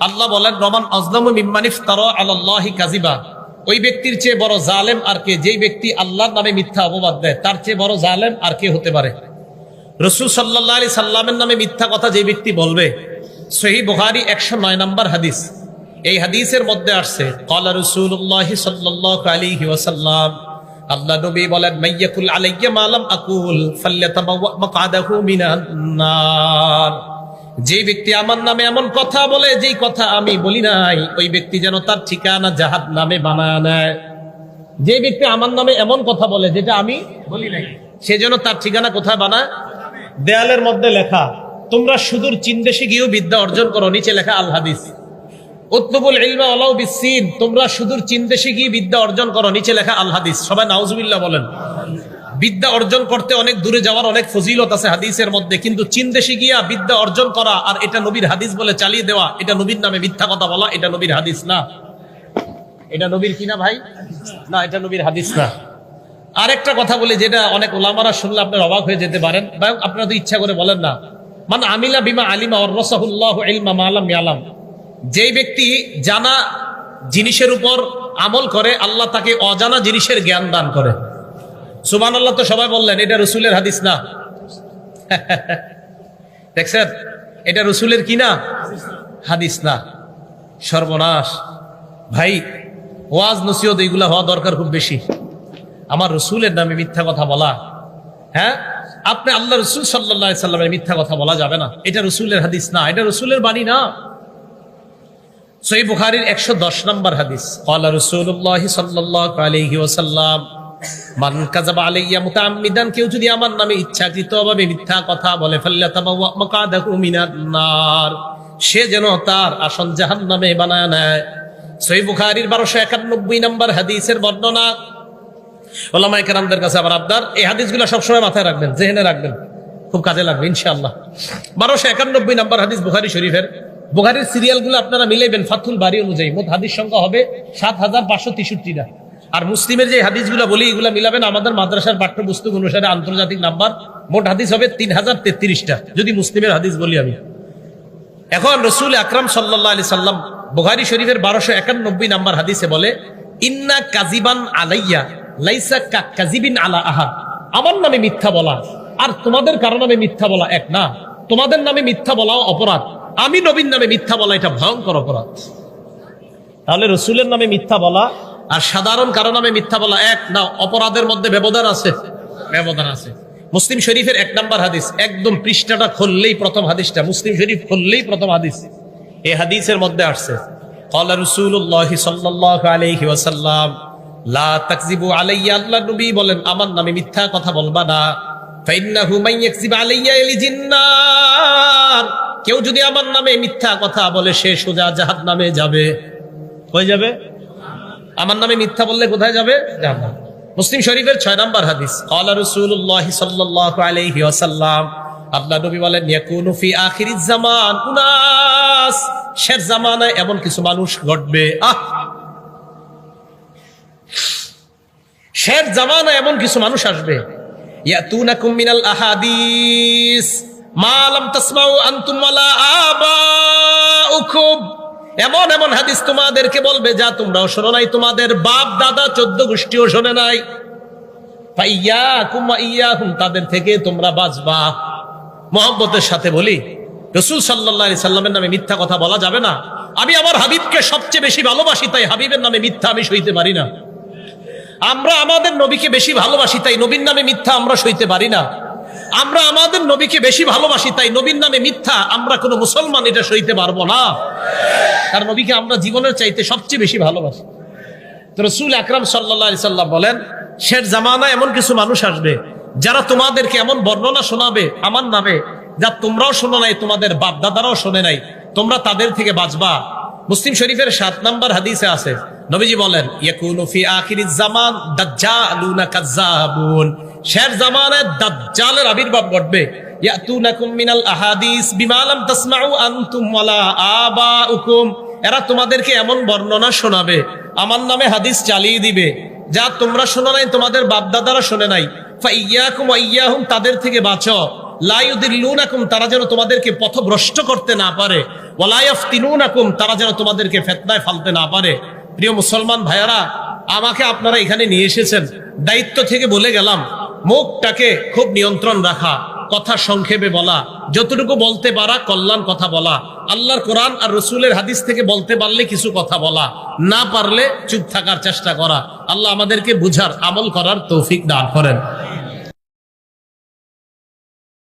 আল্লাহ বলেন, রমান আজলামু মিম্মান ইফতারা আলাল্লাহি কাযিবা, ওই ব্যক্তির চেয়ে বড় জালেম আর কে, যেই ব্যক্তি আল্লাহর নামে মিথ্যা অপবাদ দেয়, তার চেয়ে বড় জালেম আর কে হতে পারে? রাসূল সাল্লাল্লাহু আলাইহি সাল্লামের নামে মিথ্যা কথা যে ব্যক্তি বলবে, সহিহ বুখারী 109 নম্বর হাদিস, এই হাদিসের মধ্যে আসছে ক্বালা রাসূলুল্লাহ সাল্লাল্লাহু আলাইহি ওয়াসাল্লাম, আল্লাহ নবী বলেন, মাইয়াকুল আলাইয়া মা লাম আকুল ফাল্যাতাবাওয়া মাকআদাহু মিনান নার, যে ব্যক্তি আমার নামে এমন কথা বলে যেই কথা আমি বলি নাই, ওই ব্যক্তি যেন তার ঠিকানা জাহান্নামে বানায় নেয়। যে ব্যক্তি আমার নামে এমন কথা বলে যেটা আমি বলি নাই, সে যেন তার ঠিকানা কোথায় বানায়? দেয়ালের মধ্যে লেখা, তোমরা সুদূর চীন দেশে গিয়েও বিদ্যা অর্জন করো, নিচে লেখা আল হাদিস। উতলুবুল ইলমা ওয়ালাউ বিসসিন, তোমরা সুদূর চীন দেশে গিয়ে বিদ্যা অর্জন করো, নিচে লেখা আল হাদিস। সবাই নাউজুবিল্লাহ বলেন। বিদ্যা অর্জন করতে অনেক দূরে যাওয়ার অনেক ফজিলত আছে হাদিসের মধ্যে, কিন্তু চীন দেশে গিয়া বিদ্যা অর্জন করা আর এটা নবীর হাদিস বলে চালিয়ে দেওয়া, এটা নবীর নামে মিথ্যা কথা বলা, এটা নবীর হাদিস না। এটা নবীর কিনা ভাই? না, এটা নবীর হাদিস না। আরেকটা কথা বলি, যেটা অনেক ওলামারা শুনলে আপনার অবাক হয়ে যেতে পারেন, বা আপনারা তো ইচ্ছা করে বলেন না, মান আমিলা বিমা আলিমা ওয়ারাসাহুল্লাহু ইলমা মা লাম ইয়ালাম, যেই ব্যক্তি জানা জিনিসের উপর আমল করে, আল্লাহ তাকে অজানা জিনিসের জ্ঞান দান করে। সুবহানাল্লাহ। তো সবাই বললেন এটা রাসূলের হাদিস না। দেখছেন, এটা রাসূলের কি না? হাদিস না। সর্বনাশ ভাই, ওয়াজ নসিহত এইগুলা হওয়া দরকার খুব বেশি। আমার রাসূলের নামে মিথ্যা কথা বলা, হ্যাঁ, আপনি আল্লাহ রাসূল সাল্লাল্লাহু আলাইহি সাল্লামের মিথ্যা কথা বলা যাবে না, এটা রাসূলের হাদিস না, এটা রাসূলের বাণী না। সহিহ বুখারীর 110 নম্বর হাদিস, ক্বালা রাসূলুল্লাহ সাল্লাল্লাহু আলাইহি ওয়াসাল্লাম, মান কাযাবা আলাইয়া মুতাআম্মিদান, কেউ যদি আমার নামে ইচ্ছাকৃতভাবে মিথ্যা কথা বলে, ফাল্যাতাবাওয়া মাকআদাহু মিনান নার, সে যেন তার আসন জাহান্নামে বানায় নেয়। সহিহ বুখারীর 1291 নম্বর হাদিসের বর্ণনা। ওলামায়ে কেরামদের কাছে আবার আবদার, এই হাদিসগুলো সবসময় মাথায় রাখবেন, জেহেনে রাখবেন, খুব কাজে লাগবে ইনশাআল্লাহ। 1291 নম্বর হাদিস বুখারী শরীফের। বুখারীর সিরিয়ালগুলো আপনারা মিলাইবেন ফাথুল বারী অনুযায়ী, মোট হাদিস সংখ্যা হবে 7563টা। আর মুসলিমের যে হাদিসগুলো বলি, এগুলো মিলাবেন আমাদের মাদ্রাসার পাঠ্যপুস্তক অনুসারে আন্তর্জাতিক নাম্বার, মোট হাদিস হবে 3033টা, যদি মুসলিমের হাদিস বলি আমি। এখন রাসূল আকরাম সাল্লাল্লাহু আলাইহি সাল্লাম বুখারী শরীফের 1291 নম্বর হাদিসে বলে, ইন্না কাযিবান আলাইয়া লাইসা কাযিবিন আলা আহাদ, আমার নামে মিথ্যা বলা আর তোমাদের কারো নামে মিথ্যা বলা এক না। তোমাদের নামে মিথ্যা বলাও অপরাধ, আমি নবীর নামে মিথ্যা বলা এটা ভয়ঙ্কর অপরাধ। তাহলে রাসূলের নামে মিথ্যা বলা আর সাধারণ কারো নামে মিথ্যা বলা এক না, অপরাধের মধ্যে ব্যবধান আছে, ব্যবধান আছে। মুসলিম শরীফের 1 নম্বর হাদিস, একদম পৃষ্ঠাটা খুললেই প্রথম হাদিসটা, মুসলিম শরীফ খুললেই প্রথম হাদিস। এই হাদিসের মধ্যে আসছে, ক্বালা রাসূলুল্লাহ সাল্লাল্লাহু আলাইহি ওয়াসাল্লাম, লা তাকযিবু আলাইয়া, আল্লাহ নবী বলেন আমার নামে মিথ্যা কথা বলবা না, ফাইন্নাহু মান ইয়াকযিব আলাইয়া ইয়ালিজিন নার, কেউ যদি আমার নামে মিথ্যা কথা বলে সে সোজা জাহান্নামে যাবে। কই যাবে? আমার নামে মিথ্যা বললে কোথায় যাবে? জাহান্নাম। মুসলিম শরীফের 6 নম্বর হাদিস, ক্বালা রাসূলুল্লাহ সাল্লাল্লাহু আলাইহি ওয়াসাল্লাম, আল্লাহ নবী বলেন, ইয়াকুনু ফি আখিরিজ জামান উনাস, শেষ জামানায় এমন কিছু মানুষ ঘটবে, শেষ জামানায় এমন কিছু মানুষ আসবে, ইয়াতুনাকুম মিনাল আহাদিস মা লাম তাসমাউ আনতুম ওয়ালা আবাউকুম, এমন এমন হাদিস তোমাদেরকে বলবে যা তোমরাও শোনো নাই, তোমাদের বাপ দাদা 14 গোষ্ঠীও শোনে নাই। ফাইয়াকুম ওয়া ইয়াহুম, তাদের থেকে তোমরা বাঁচবা। মুহাব্বতের সাথে বলি, রাসূল সাল্লাল্লাহু আলাইহি সাল্লামের নামে মিথ্যা কথা বলা যাবে না। আমি আমার হাবিবকে সবচেয়ে বেশি ভালোবাসি, তাই হাবিবের নামে মিথ্যা আমি সইতে পারি না। আমরা আমাদের নবীকে বেশি ভালোবাসি, তাই নবীর নামে মিথ্যা আমরা সইতে পারি না। আমরা আমাদের নবীকে বেশি ভালোবাসি, তাই নবীর নামে মিথ্যা আমরা কোনো মুসলমান এটা সইতে পারবো না। কারণ নবীকে আমরা জীবনের চাইতে সবচেয়ে বেশি ভালোবাসি। তো রাসূল আকরাম সাল্লাল্লাহু আলাইহি সাল্লাম বলেন, শেষ জামানায় এমন কিছু মানুষ আসবে যারা তোমাদেরকে এমন বর্ণনা শোনাবে আমার নামে যা তোমরাও শোনো নাই, তোমাদের বাপ দাদারাও শোনে নাই, তোমরা তাদের থেকে বাঁচবা। মুসলিম শরীফের 7 নম্বর হাদিসে আছে, নবীজি বলেন, ইয়াকুনু ফি আখিরিজ জামান দাজ্জালুনা কাজ্জাবুন, শেষ জামানায় দাজ্জালের আবির্ভাব ঘটবে। ইয়াতুনাকুম মিনাল আহাদিস বিমা লাম তাসমাউ আনতুম ওয়ালা আবাউকুম, এরা তোমাদেরকে এমন বর্ণনা শোনাবে, আমার নামে হাদিস চালিয়ে দিবে যা তোমরা শোনো নাই, তোমাদের বাপ দাদারা শোনে নাই। ফাইয়াকুম ওয়া ইয়াহুম, তাদের থেকে বাঁচো। লা ইউদিল্লুনাকুম, তারা যেন তোমাদেরকে পথভ্রষ্ট করতে না পারে, ওয়ালা ইয়াফতিনুনাকুম, তারা যেন তোমাদেরকে ফিতনায় ফেলতে না পারে। প্রিয় মুসলমান ভাইয়ারা, আমাকে আপনারা এখানে নিয়ে এসেছেন, দায়িত্ব থেকে বলে গেলাম মুখটাকে খুব নিয়ন্ত্রণ রাখা, কথা সংক্ষেপে বলা, যতটুকু বলতে পারা কল্যাণ কথা বলা, আল্লাহর কোরআন আর রসুলের হাদিস থেকে বলতে পারলে কিছু কথা বলা, না পারলে চুপ থাকার চেষ্টা করা। আল্লাহ আমাদেরকে বুঝার আমল করার তৌফিক দান করেন।